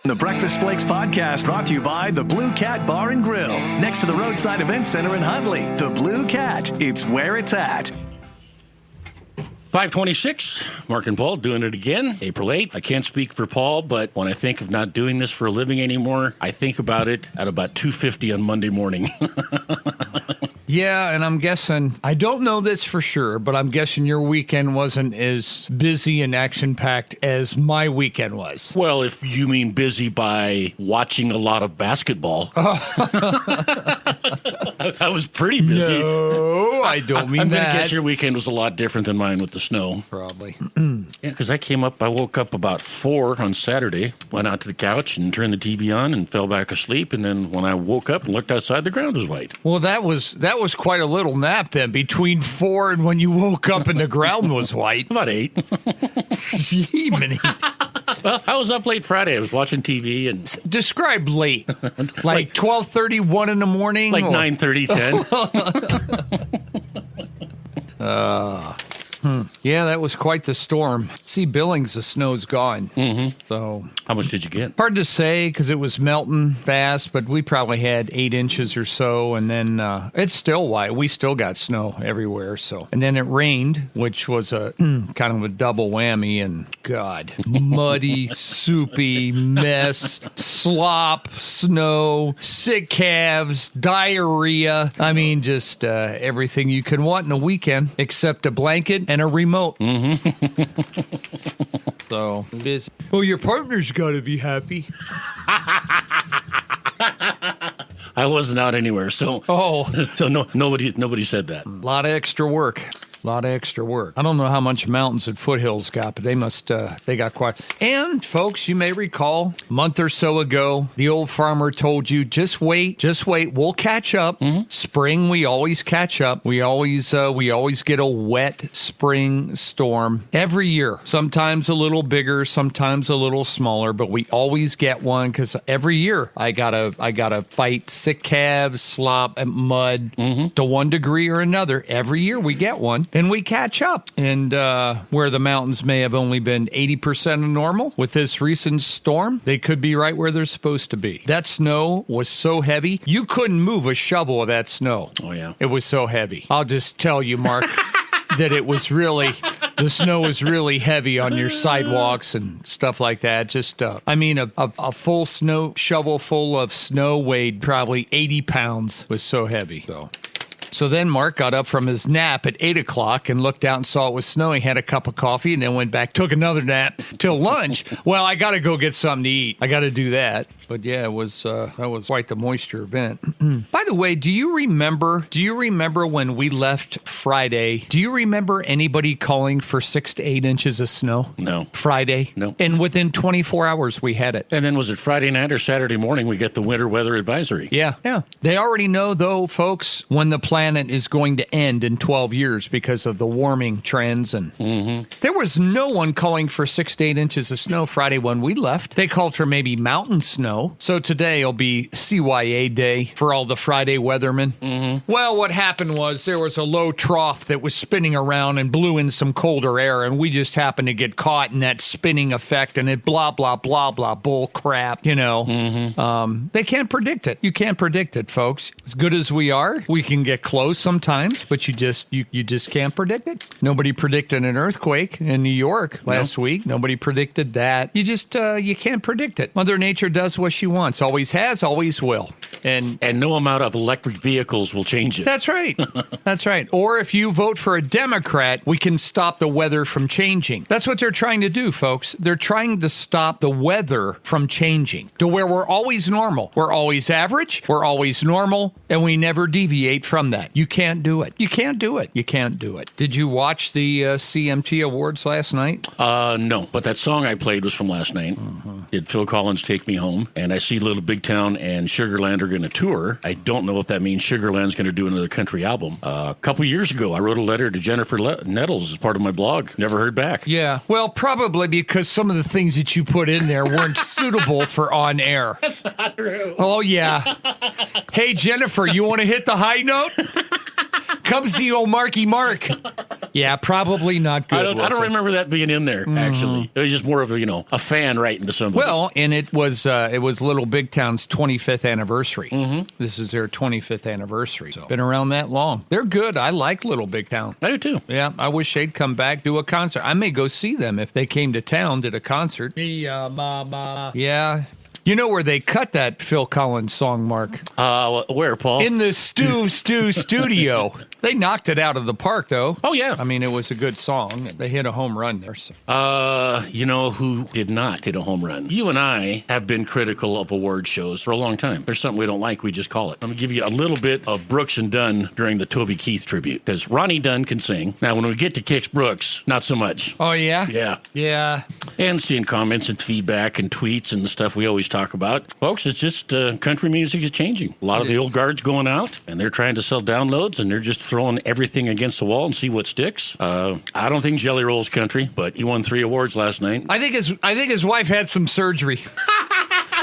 The Breakfast Flakes podcast brought to you by the Blue Cat Bar and Grill, next to the Roadside Event Center in Huntley. The Blue Cat, it's where it's at. 526, Mark and Paul doing it again, April 8th. I can't speak for Paul, but when I think of not doing this for a living anymore, I think about it at about 2:50 on Monday morning. Yeah, and I'm guessing, I don't know this for sure, but I'm guessing your weekend wasn't as busy and action-packed as my weekend was. Well, if you mean busy by watching a lot of basketball. I was pretty busy. No, I don't mean I'm that. going to guess your weekend was a lot different than mine with the snow. Probably. Yeah, because I woke up about 4 on Saturday, went out to the couch and turned the TV on and fell back asleep. And then when I woke up and looked outside, the ground was white. Well, that was quite a little nap then, between 4 and when you woke up and the ground was white. About 8. Jiminy. Well, I was up late Friday. I was watching TV and... Describe late. Like 12:30, 1 in the morning? Like 9:30, 10. Yeah, that was quite the storm. See, Billings, the snow's gone. Mm-hmm. So how much did you get? Hard to say because it was melting fast, but we probably had 8 inches or so, and then it's still white. We still got snow everywhere. So, and then it rained, which was a kind of a double whammy. And God, muddy, soupy mess, slop, snow, sick calves, diarrhea. I mean, just everything you can want in a weekend, except a blanket and a remote. Mm-hmm. So, busy. Well, your partner's got to be happy. I wasn't out anywhere, so nobody said that. A lot of extra work. I don't know how much mountains and foothills got, but they got quite. And folks, you may recall a month or so ago, the old farmer told you, just wait, we'll catch up. Mm-hmm. Spring, we always catch up. We always get a wet spring storm every year. Sometimes a little bigger, sometimes a little smaller, but we always get one because every year I gotta fight sick calves, slop, and mud to one degree or another. Every year we get one. And we catch up. And where the mountains may have only been 80% of normal, with this recent storm, they could be right where they're supposed to be. That snow was so heavy, you couldn't move a shovel of that snow. Oh, yeah. It was so heavy. I'll just tell you, Mark, that the snow was really heavy on your sidewalks and stuff like that. Just, a full snow shovel full of snow weighed probably 80 pounds. It was so heavy. So then Mark got up from his nap at 8 o'clock and looked out and saw it was snowing, had a cup of coffee, and then went back, took another nap till lunch. Well, I got to go get something to eat. I got to do that. But yeah, that was quite the moisture event. By the way, do you remember when we left Friday? Do you remember anybody calling for 6 to 8 inches of snow? No. Friday? No. And within 24 hours, we had it. And then was it Friday night or Saturday morning we get the winter weather advisory? Yeah. They already know, though, folks, when the planet is going to end in 12 years because of the warming trends. And there was no one calling for 6 to 8 inches of snow Friday when we left. They called for maybe mountain snow. So today will be CYA day for all the Friday weathermen. Mm-hmm. Well, what happened was there was a low trough that was spinning around and blew in some colder air, and we just happened to get caught in that spinning effect, and it blah, blah, blah, blah, bull crap, you know. Mm-hmm. They can't predict it. You can't predict it, folks. As good as we are, we can get close sometimes, but you just can't predict it. Nobody predicted an earthquake in New York last week. Nobody predicted that. You just, you can't predict it. Mother Nature does what she wants. Always has, always will. And no amount of electric vehicles will change it. That's right. That's right. Or if you vote for a Democrat, we can stop the weather from changing. That's what they're trying to do, folks. They're trying to stop the weather from changing to where we're always normal. We're always average. We're always normal. And we never deviate from that. You can't do it. You can't do it. You can't do it. Did you watch the CMT Awards last night? No, but that song I played was from last night. Did Phil Collins Take Me Home? And I see Little Big Town and Sugarland are going to tour. I don't know if that means Sugarland's going to do another country album. A couple years ago, I wrote a letter to Jennifer Nettles as part of my blog. Never heard back. Yeah. Well, probably because some of the things that you put in there weren't suitable for on air. That's not true. Oh, yeah. Hey, Jennifer, you want to hit the high note? Come see old Marky Mark. Yeah, probably not good. I don't remember that being in there, actually. It was just more of a fan writing to somebody. Well, and it was Little Big Town's 25th anniversary. This is their 25th anniversary. So been around that long. They're good. I like Little Big Town. I do too. Yeah, I wish they'd come back, do a concert. I may go see them if they came to town, did a concert. Yeah. You know where they cut that Phil Collins song, Mark? Where, Paul? In the Stu studio. They knocked it out of the park, though. Oh, yeah. I mean, it was a good song. They hit a home run there. So. You know who did not hit a home run? You and I have been critical of award shows for a long time. There's something we don't like, we just call it. I'm going to give you a little bit of Brooks and Dunn during the Toby Keith tribute, because Ronnie Dunn can sing. Now, when we get to Kix Brooks, not so much. Oh, yeah? Yeah. Yeah. And seeing comments and feedback and tweets and the stuff we always talk about. Folks, it's just country music is changing. A lot of the old guard's going out, and they're trying to sell downloads, and they're just throwing everything against the wall and see what sticks. I don't think Jelly Roll's country, but he won 3 awards last night. I think his wife had some surgery.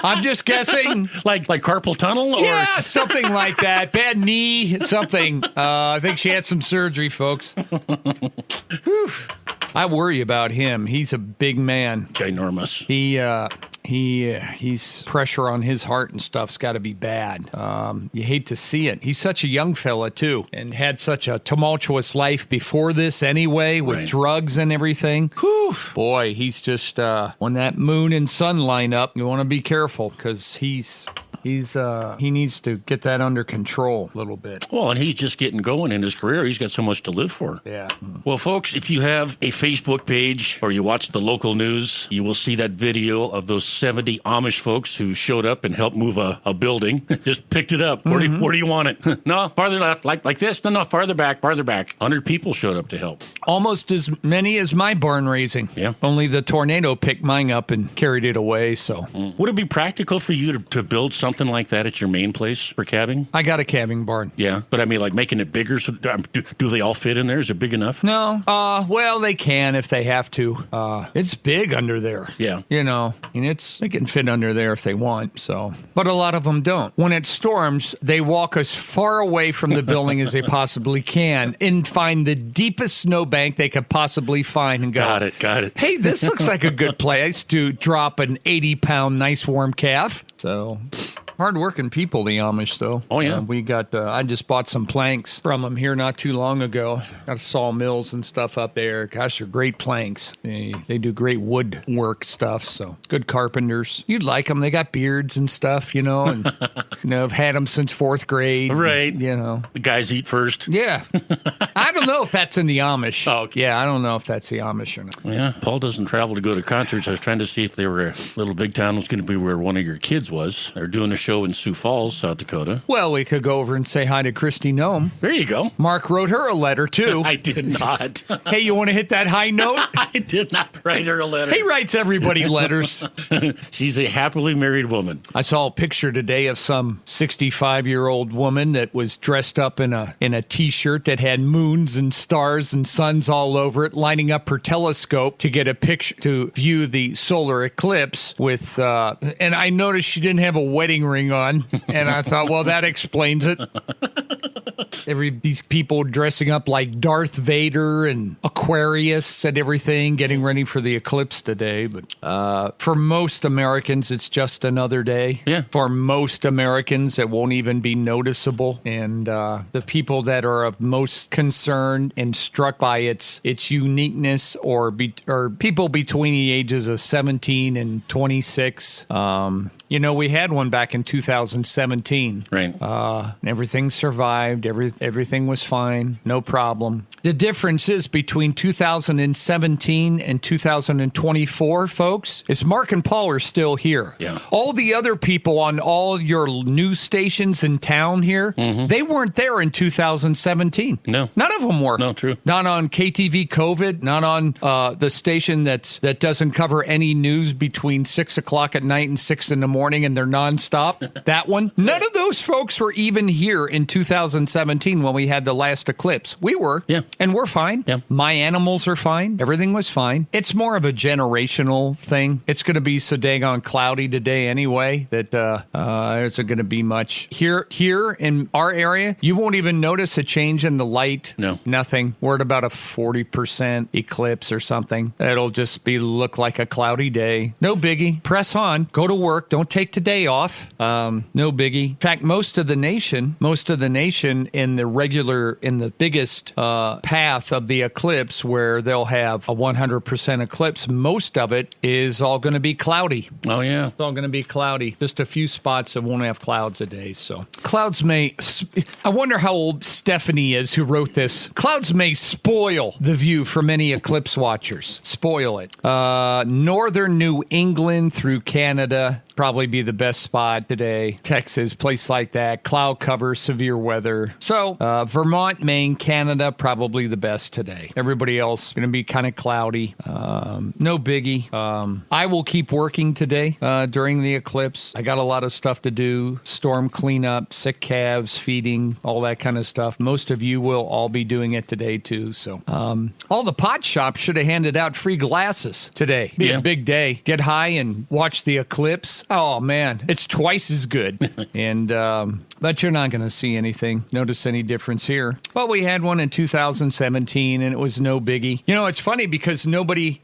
I'm just guessing. Like carpal tunnel? Or? Yeah, something like that. Bad knee, something. I think she had some surgery, folks. Whew. I worry about him. He's a big man. Ginormous. He's pressure on his heart and stuff's got to be bad. You hate to see it. He's such a young fella too, and had such a tumultuous life before this anyway, with drugs and everything. Whew. Boy, he's just when that moon and sun line up, you want to be careful because he needs to get that under control a little bit. Well, and he's just getting going in his career. He's got so much to live for. Yeah. Well, folks, if you have a Facebook page or you watch the local news, you will see that video of those 70 Amish folks who showed up and helped move a building. Just picked it up. Where do you want it? No, farther left, like this. No, farther back. 100 people showed up to help. Almost as many as my barn raising. Yeah. Only the tornado picked mine up and carried it away, so. Would it be practical for you to build something like that at your main place for calving? I got a calving barn. Yeah, but I mean, like making it bigger. So do they all fit in there? Is it big enough? No. Well, they can if they have to. It's big under there. Yeah. You know, and they can fit under there if they want. So, but a lot of them don't. When it storms, they walk as far away from the building as they possibly can and find the deepest snowbank they could possibly find and go. Got it. Hey, this looks like a good place to drop an 80-pound nice warm calf. So. Hard-working people, the Amish, though. Oh, yeah. We got, I just bought some planks from them here not too long ago. Got sawmills and stuff up there. Gosh, they're great planks. They do great woodwork stuff, so good carpenters. You'd like them. They got beards and stuff, and, I've had them since 4th grade. Right. And, The guys eat first. Yeah. I don't know if that's in the Amish. Oh, okay. Yeah, I don't know if that's the Amish or not. Yeah, Paul doesn't travel to go to concerts. I was trying to see if they were Little Big Town was going to be where one of your kids was. They're doing a show in Sioux Falls, South Dakota. Well, we could go over and say hi to Christy Nome. There you go. Mark wrote her a letter, too. I did not. Hey, you want to hit that high note? I did not write her a letter. He writes everybody letters. She's a happily married woman. I saw a picture today of some 65-year-old woman that was dressed up in a T-shirt that had moons and stars and suns all over it, lining up her telescope to get a picture to view the solar eclipse with. And I noticed she didn't have a wedding ring on, and I thought, well, that explains it. These people dressing up like Darth Vader and Aquarius and everything, getting ready for the eclipse today. But for most Americans, it's just another day. Yeah. For most Americans, it won't even be noticeable. And the people that are of most concern and struck by its uniqueness, or people between the ages of 17 and 26. We had one back in 2017. Right. Everything survived. Everything was fine. No problem. The difference is between 2017 and 2024, folks, is Mark and Paul are still here. Yeah. All the other people on all your news stations in town here, they weren't there in 2017. No. None of them were. No, true. Not on KTV COVID, not on the station that doesn't cover any news between 6 o'clock at night and 6 in the morning, and they're nonstop. Yep, that one. None of those folks were even here in 2017 when we had the last eclipse. We were. Yeah. And we're fine. Yeah. My animals are fine. Everything was fine. It's more of a generational thing. It's going to be so daggone cloudy today anyway that there isn't going to be much. Here in our area, you won't even notice a change in the light. No. Nothing. We're at about a 40% eclipse or something. It'll just look like a cloudy day. No biggie. Press on. Go to work. Don't take today off. No biggie. In fact, most of the nation in the biggest path of the eclipse where they'll have a 100% eclipse, most of it is all going to be cloudy. Oh, yeah. It's all going to be cloudy. Just a few spots that won't have clouds a day. So clouds may, I wonder how old Stephanie is who wrote this. Clouds may spoil the view for many eclipse watchers. Spoil it. Northern New England through Canada, probably be the best spot today. Texas, place like that. Cloud cover, severe weather. So Vermont, Maine, Canada, probably the best today. Everybody else going to be kind of cloudy. No biggie. I will keep working today during the eclipse. I got a lot of stuff to do. Storm cleanup, sick calves, feeding, all that kind of stuff. Most of you will all be doing it today too. So all the pot shops should have handed out free glasses today. Be a big day. Get high and watch the eclipse. Oh man, it's twice as good. And but you're not going to see anything, notice any difference here. Well, we had one in 2017 and it was no biggie. You know, it's funny because nobody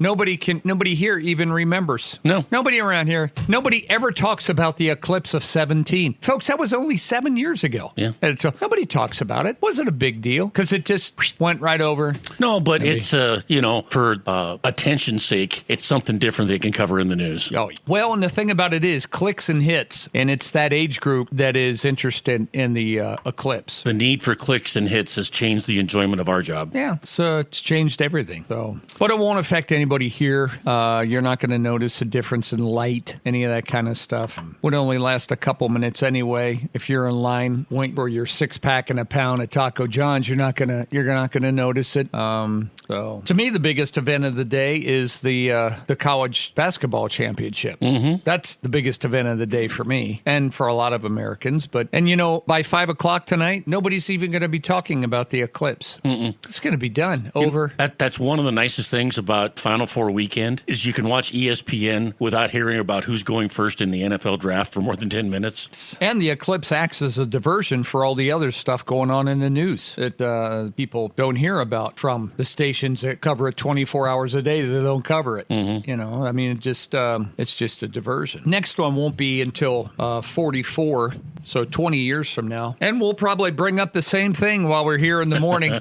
here even remembers. No. Nobody around here. Nobody ever talks about the eclipse of 17. Folks, that was only 7 years ago. Yeah. And so nobody talks about it. Wasn't a big deal because it just went right over. No, but it's, for attention's sake, it's something different they can cover in the news. Oh, well, and the thing about it is clicks and hits, and it's that age group that is interested in the eclipse. The need for clicks and hits has changed the enjoyment of our job. Yeah, so it's changed everything. So, but it won't affect anybody here. You're not going to notice a difference in light, any of that kind of stuff. Would only last a couple minutes anyway. If you're in line waiting for your 6-pack and a pound at Taco John's, you're not gonna notice it. So, to me, the biggest event of the day is the college basketball championship. Mm-hmm. That's the biggest event of the day for me and for a lot of Americans. And by 5 o'clock tonight, nobody's even going to be talking about the eclipse. Mm-mm. It's going to be done. Over. That's one of the nicest things about Final Four weekend is you can watch ESPN without hearing about who's going first in the NFL draft for more than 10 minutes. And the eclipse acts as a diversion for all the other stuff going on in the news that people don't hear about from the stations that cover it 24 hours a day. They don't cover it. Mm-hmm. It's just a diversion. Next one won't be until 44. So 20 years from now. And we'll probably bring up the same thing while we're here in the morning.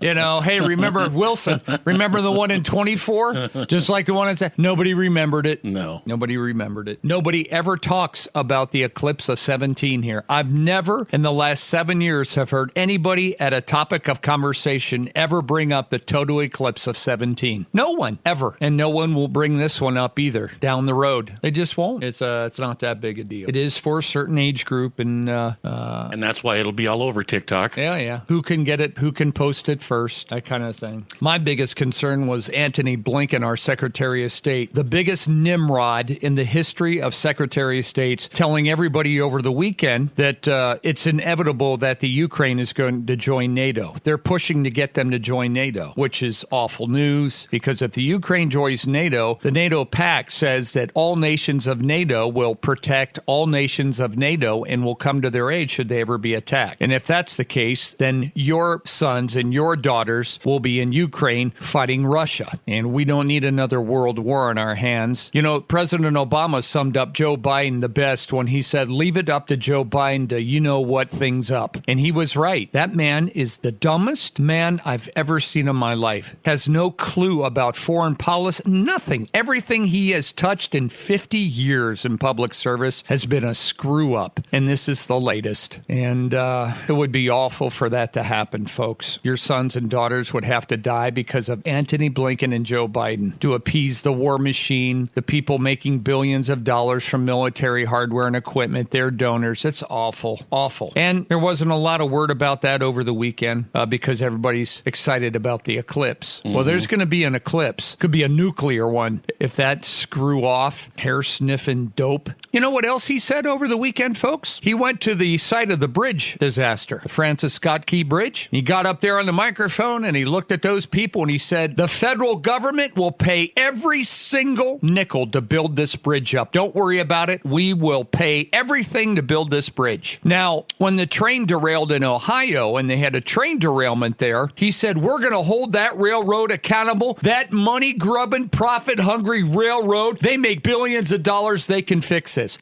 Hey, remember Wilson? Remember the one in 24? Just like the one in... Nobody remembered it. No. Nobody remembered it. Nobody ever talks about the eclipse of 17 here. I've never, in the last 7 years, have heard anybody at a topic of conversation ever bring up the total eclipse of 17. No one, ever. And no one will bring this one up either down the road. They just won't. It's not that big a deal. It is for a certain age group. And that's why it'll be all over TikTok. Yeah. Who can get it? Who can post it first? That kind of thing. My biggest concern was Antony Blinken, our Secretary of State, the biggest Nimrod in the history of Secretary of States, telling everybody over the weekend that it's inevitable that the Ukraine is going to join NATO. They're pushing to get them to join NATO, which is awful news because if the Ukraine joins NATO, the NATO pact says that all nations of NATO will protect all nations of NATO and will come to their aid should they ever be attacked. And if that's the case, then your sons and your daughters will be in Ukraine fighting Russia. And we don't need another world war on our hands. President Obama summed up Joe Biden the best when he said, leave it up to Joe Biden to what things up. And he was right. That man is the dumbest man I've ever seen in my life. Has no clue about foreign policy. Nothing. Everything he has touched in 50 years in public service has been a screw up. And and this is the latest. And it would be awful for that to happen, folks. Your sons and daughters would have to die because of Antony Blinken and Joe Biden to appease the war machine, the people making billions of dollars from military hardware and equipment, their donors. It's awful, awful. And there wasn't a lot of word about that over the weekend because everybody's excited about the eclipse. Well, there's going to be an eclipse. Could be a nuclear one. If that screw off, hair sniffing dope. You know what else he said over the weekend, folks? He went to the site of the bridge disaster, the Francis Scott Key Bridge. He got up there on the microphone and he looked at those people and he said, the federal government will pay every single nickel to build this bridge up. Don't worry about it. We will pay everything to build this bridge. Now, when the train derailed in Ohio and they had a train derailment there, he said, we're going to hold that railroad accountable. That money-grubbing, profit-hungry railroad, they make billions of dollars. They can fix this.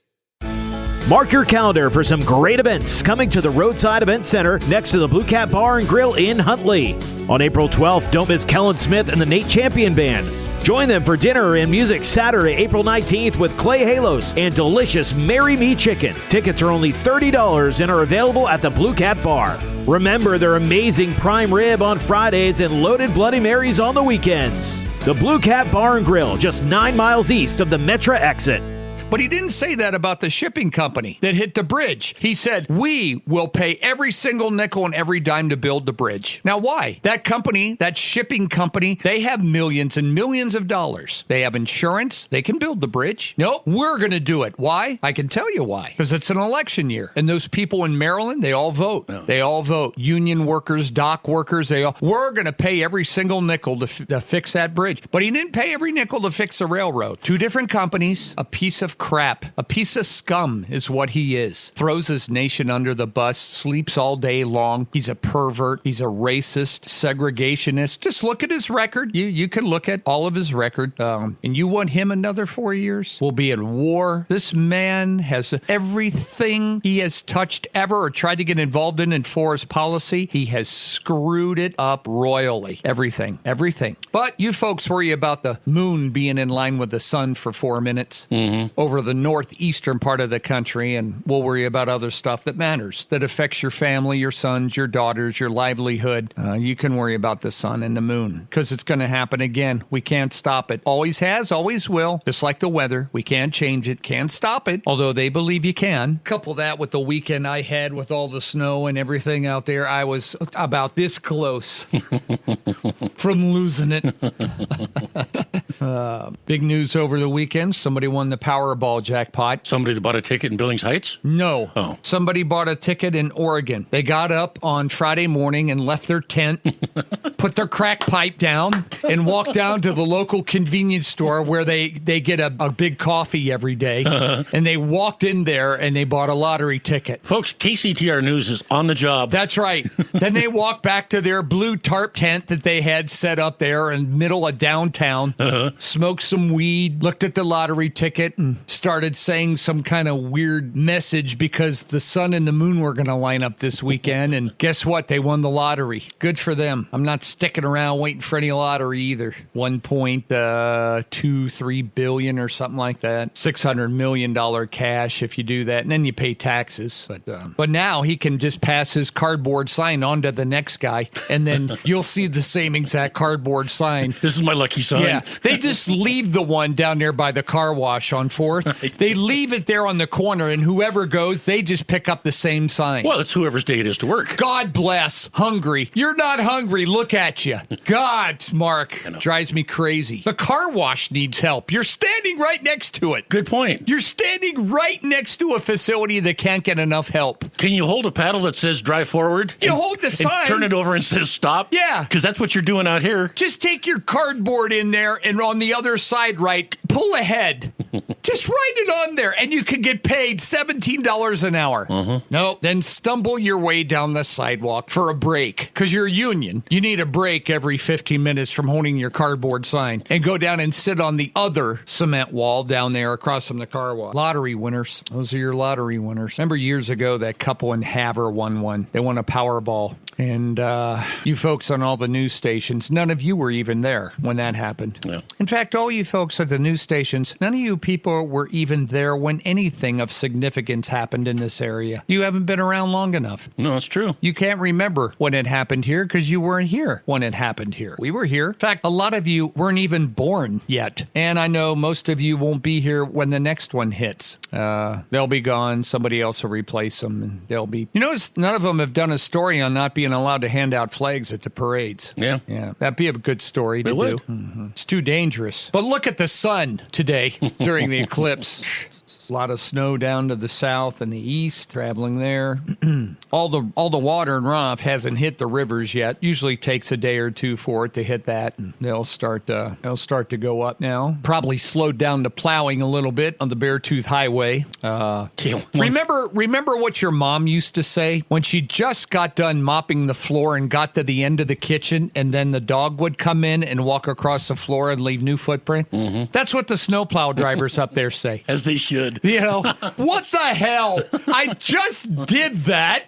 Mark your calendar for some great events coming to the Roadside Event Center next to the Blue Cat Bar and Grill in Huntley. On April 12th, don't miss Kellen Smith and the Nate Champion Band. Join them for dinner and music Saturday, April 19th with Clay Halos and delicious Marry Me Chicken. Tickets are only $30 and are available at the Blue Cat Bar. Remember their amazing prime rib on Fridays and loaded Bloody Marys on the weekends. The Blue Cat Bar and Grill, just 9 miles east of the Metra exit. But he didn't say that about the shipping company that hit the bridge. He said, we will pay every single nickel and every dime to build the bridge. Now, why? That company, that shipping company, they have millions and millions of dollars. They have insurance. They can build the bridge. No, we're going to do it. Why? I can tell you why. Because it's an election year. And those people in Maryland, they all vote. No. They all vote. Union workers, dock workers, we're going to pay every single nickel to fix that bridge. But he didn't pay every nickel to fix the railroad. Two different companies, a piece of crap. A piece of scum is what he is. Throws his nation under the bus, sleeps all day long. He's a pervert. He's a racist, segregationist. Just look at his record. You can look at all of his record. And you want him another 4 years? We'll be at war. This man has everything he has touched ever or tried to get involved in forest policy. He has screwed it up royally. Everything. But you folks worry about the moon being in line with the sun for 4 minutes over the northeastern part of the country, and we'll worry about other stuff that matters, that affects your family, your sons, your daughters, your livelihood. You can worry about the sun and the moon, because it's going to happen again. We can't stop it. Always has, always will. Just like the weather. We can't change it, can't stop it, although they believe you can. Couple that with the weekend I had with all the snow and everything out there. I was about this close from losing it. Big news over the weekend. Somebody won the Powerball jackpot. Somebody bought a ticket in Billings Heights? No. Oh. Somebody bought a ticket in Oregon. They got up on Friday morning and left their tent, put their crack pipe down, and walked down to the local convenience store where they get a big coffee every day. And they walked in there and they bought a lottery ticket. Folks, KCTR News is on the job. That's right. Then they walked back to their blue tarp tent that they had set up there in the middle of downtown, smoked some weed, looked at the lottery ticket, and started saying some kind of weird message because the sun and the moon were going to line up this weekend. And guess what? They won the lottery. Good for them. I'm not sticking around waiting for any lottery either. 1.23 billion or something like that. $600 million cash if you do that. And then you pay taxes. But now he can just pass his cardboard sign on to the next guy. And then you'll see the same exact cardboard sign. This is my lucky sign. Yeah. They just leave the one down there by the car wash on 4th. They leave it there on the corner, and whoever goes, they just pick up the same sign. Well, it's whoever's day it is to work. God bless. Hungry. You're not hungry. Look at you. God, Mark, drives me crazy. The car wash needs help. You're standing right next to it. Good point. You're standing right next to a facility that can't get enough help. Can you hold a paddle that says drive forward? You hold the sign. And turn it over and says stop? Yeah. Because that's what you're doing out here. Just take your cardboard in there and on the other side, right, pull ahead. Just write it on there and you can get paid $17 an hour. No, then stumble your way down the sidewalk for a break. Because you're a union. You need a break every 15 minutes from holding your cardboard sign. And go down and sit on the other cement wall down there across from the car wash. Lottery winners. Those are your lottery winners. Remember years ago that couple in Havre won one. They won a Powerball. And you folks on all the news stations, none of you were even there when that happened. Yeah. In fact, all you folks at the news stations, none of you people were even there when anything of significance happened in this area. You haven't been around long enough. No, it's true. You can't remember when it happened here because you weren't here when it happened here. We were here. In fact, a lot of you weren't even born yet. And I know most of you won't be here when the next one hits. They'll be gone. Somebody else will replace them. And they'll be... You notice none of them have done a story on not being allowed to hand out flags at the parades. Yeah. Yeah, that'd be a good story to do. Mm-hmm. It's too dangerous. But look at the sun today during the eclipse. A lot of snow down to the south and the east, traveling there. all the water and runoff hasn't hit the rivers yet. Usually takes a day or two for it to hit that, and they'll start to go up now. Probably slowed down the plowing a little bit on the Beartooth Highway. Remember what your mom used to say when she just got done mopping the floor and got to the end of the kitchen, and then the dog would come in and walk across the floor and leave new footprint? Mm-hmm. That's what the snowplow drivers up there say. As they should. You know, what the hell? I just did that.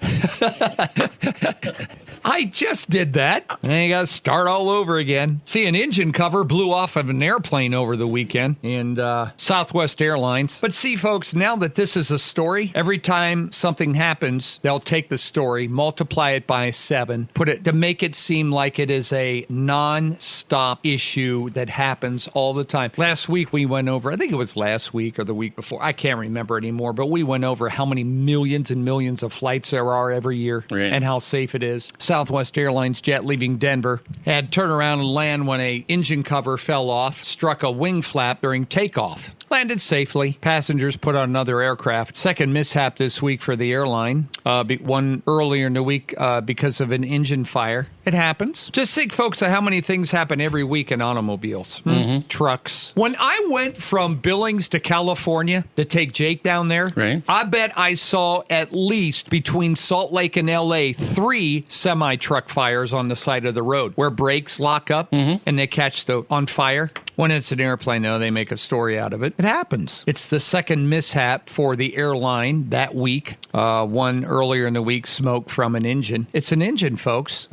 I just did that. And you got to start all over again. See, an engine cover blew off of an airplane over the weekend in Southwest Airlines. But see, folks, now that this is a story, every time something happens, they'll take the story, multiply it by 7, put it to make it seem like it is a non-stop issue that happens all the time. Last week we went over, I think it was last week or the week before, I can't remember anymore, but we went over how many millions and millions of flights there are every year and how safe it is. Southwest Airlines jet leaving Denver had turn around and land when a engine cover fell off, struck a wing flap during takeoff. Landed safely. Passengers put on another aircraft. Second mishap this week for the airline. One earlier in the week because of an engine fire. It happens. Just think, folks, of how many things happen every week in automobiles. Mm-hmm. Trucks. When I went from Billings to California to take Jake down there, I bet I saw at least between Salt Lake and L.A. 3 semi-truck fires on the side of the road where brakes lock up and they catch on fire. When it's an airplane, though, they make a story out of it. It happens. It's the second mishap for the airline that week. One earlier in the week, smoke from an engine. It's an engine, folks,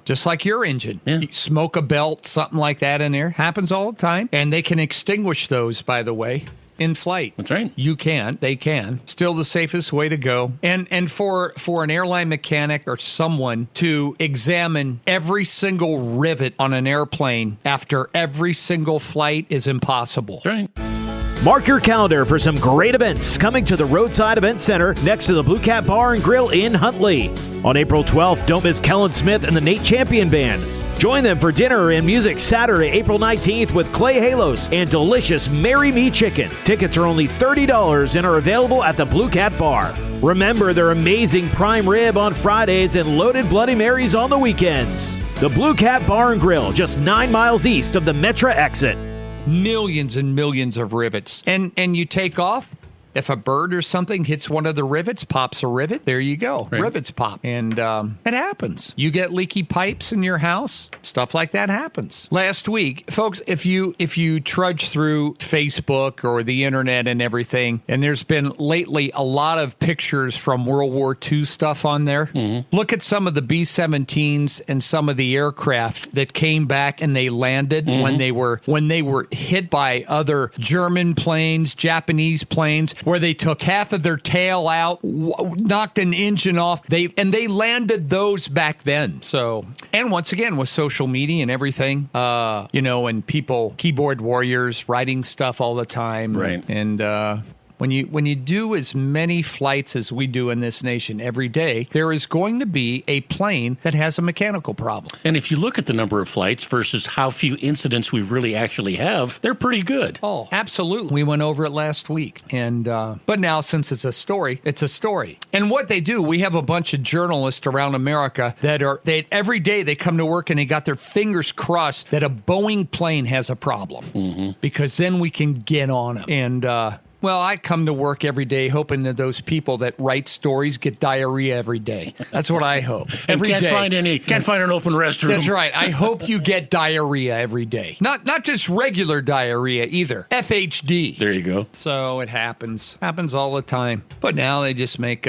just like your engine. Yeah. You smoke a belt, something like that in there. Happens all the time. And they can extinguish those, by the way, in flight. That's right. You can. They can. Still the safest way to go. And for an airline mechanic or someone to examine every single rivet on an airplane after every single flight is impossible. That's right. Mark your calendar for some great events coming to the Roadside Event Center next to the Blue Cat Bar and Grill in Huntley. On April 12th, don't miss Kellen Smith and the Nate Champion Band. Join them for dinner and music Saturday, April 19th with Clay Halos and delicious Marry Me Chicken. Tickets are only $30 and are available at the Blue Cat Bar. Remember their amazing prime rib on Fridays and loaded Bloody Marys on the weekends. The Blue Cat Bar and Grill, just 9 miles east of the Metra exit. Millions and millions of rivets. And you take off. If a bird or something hits one of the rivets, pops a rivet, there you go. Right. Rivets pop. And it happens. You get leaky pipes in your house, stuff like that happens. Last week, folks, if you trudge through Facebook or the internet and everything, and there's been lately a lot of pictures from World War II stuff on there, look at some of the B-17s and some of the aircraft that came back and they landed when they were hit by other German planes, Japanese planes, where they took half of their tail out, knocked an engine off. They landed those back then. So, and once again, with social media and everything, and people, keyboard warriors, writing stuff all the time. Right. And, when you do as many flights as we do in this nation every day, there is going to be a plane that has a mechanical problem. And if you look at the number of flights versus how few incidents we really actually have, they're pretty good. Oh, absolutely. We went over it last week. And but now, since it's a story, it's a story. And what they do, we have a bunch of journalists around America that every day they come to work and they got their fingers crossed that a Boeing plane has a problem. Because then we can get on them. And well, I come to work every day hoping that those people that write stories get diarrhea every day. That's what I hope. Every can't day. Can't find an open restroom. That's right. I hope you get diarrhea every day. Not just regular diarrhea either. FHD. There you go. So it happens. Happens all the time. But now they just make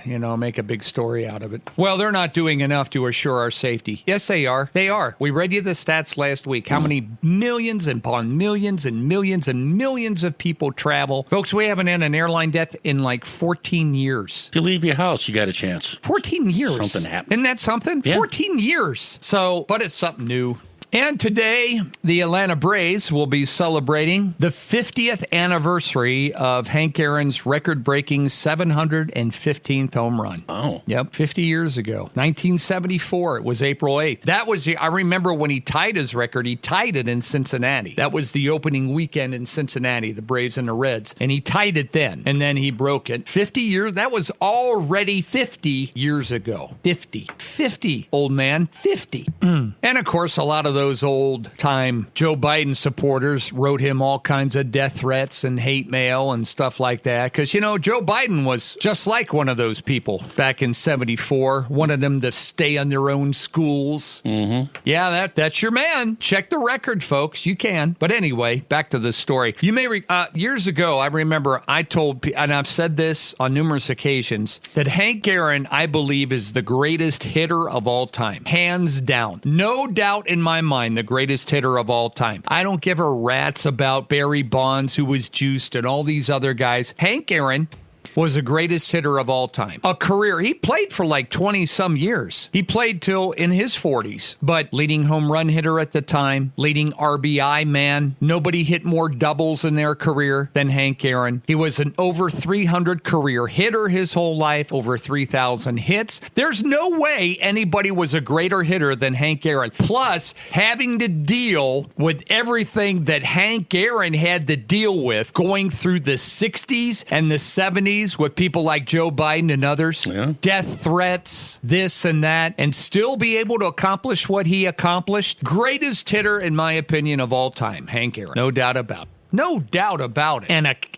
make a big story out of it. Well, they're not doing enough to assure our safety. Yes, they are. They are. We read you the stats last week. How many millions and upon millions and millions and millions of people travel. Folks, we haven't had an airline death in like 14 years. If you leave your house, you got a chance. 14 years. Something happened. Isn't that something? Yeah. 14 years. So, but it's something new. And today, the Atlanta Braves will be celebrating the 50th anniversary of Hank Aaron's record-breaking 715th home run. Oh. Yep, 50 years ago. 1974, it was April 8th. That was I remember when he tied his record, he tied it in Cincinnati. That was the opening weekend in Cincinnati, the Braves and the Reds. And he tied it then, and then he broke it. 50 years, that was already 50 years ago. 50, old man, 50. And of course, a lot of those old-time Joe Biden supporters wrote him all kinds of death threats and hate mail and stuff like that. Because, Joe Biden was just like one of those people back in 74, wanted them to stay on their own schools. Mm-hmm. Yeah, that's your man. Check the record, folks. You can. But anyway, back to the story. You may years ago, I remember I told, and I've said this on numerous occasions, that Hank Aaron, I believe, is the greatest hitter of all time. Hands down. No doubt in my mind, the greatest hitter of all time. I don't give a rat's about Barry Bonds, who was juiced, and all these other guys. Hank Aaron was the greatest hitter of all time. A career. He played for like 20-some years. He played till in his 40s, but leading home run hitter at the time, leading RBI man. Nobody hit more doubles in their career than Hank Aaron. He was an over 300 career hitter his whole life, over 3,000 hits. There's no way anybody was a greater hitter than Hank Aaron. Plus, having to deal with everything that Hank Aaron had to deal with going through the 60s and the 70s, with people like Joe Biden and others, death threats, this and that, and still be able to accomplish what he accomplished. Greatest hitter, in my opinion, of all time, Hank Aaron. No doubt about it. No doubt about it.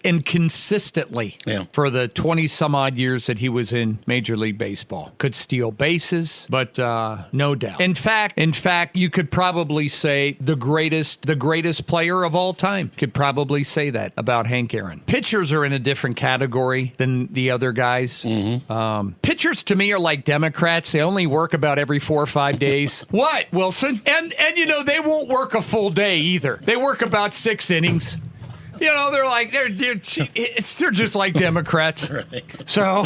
And consistently for the 20-some-odd years that he was in Major League Baseball. Could steal bases, but no doubt. In fact, you could probably say the greatest player of all time. Could probably say that about Hank Aaron. Pitchers are in a different category than the other guys. Mm-hmm. Pitchers, to me, are like Democrats. They only work about every 4 or 5 days. What, Wilson? And they won't work a full day either. They work about 6 innings. They're like, they're just like Democrats. Right. So,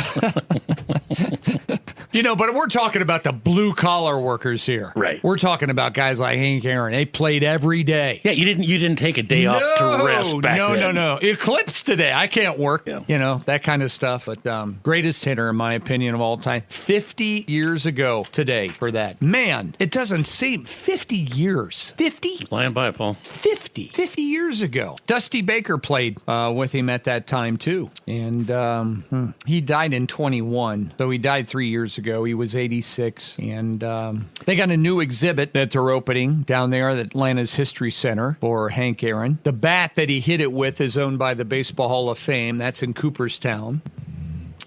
but we're talking about the blue collar workers here. Right. We're talking about guys like Hank Aaron. They played every day. Yeah, you didn't take a day off to rest back then. No. Eclipse today. I can't work. Yeah. That kind of stuff. But greatest hitter, in my opinion, of all time. 50 years ago today for that. Man, it doesn't seem 50 years. 50? Flying by, Paul. 50 years ago. Dusty Baker played with him at that time, too. And he died in 21. So he died 3 years ago. He was 86. And they got a new exhibit that they're opening down there at Atlanta's History Center for Hank Aaron. The bat that he hit it with is owned by the Baseball Hall of Fame. That's in Cooperstown.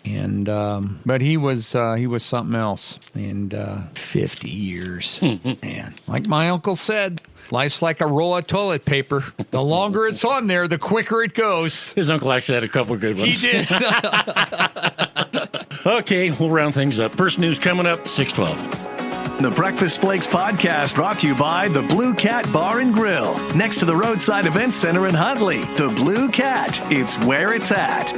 And but he was something else. And 50 years. Man, like my uncle said, life's like a roll of toilet paper. The longer it's on there, the quicker it goes. His uncle actually had a couple of good ones. He did. Okay, we'll round things up. First news coming up, 6:12. The Breakfast Flakes podcast brought to you by the Blue Cat Bar and Grill, next to the Roadside Events Center in Huntley. The Blue Cat, it's where it's at.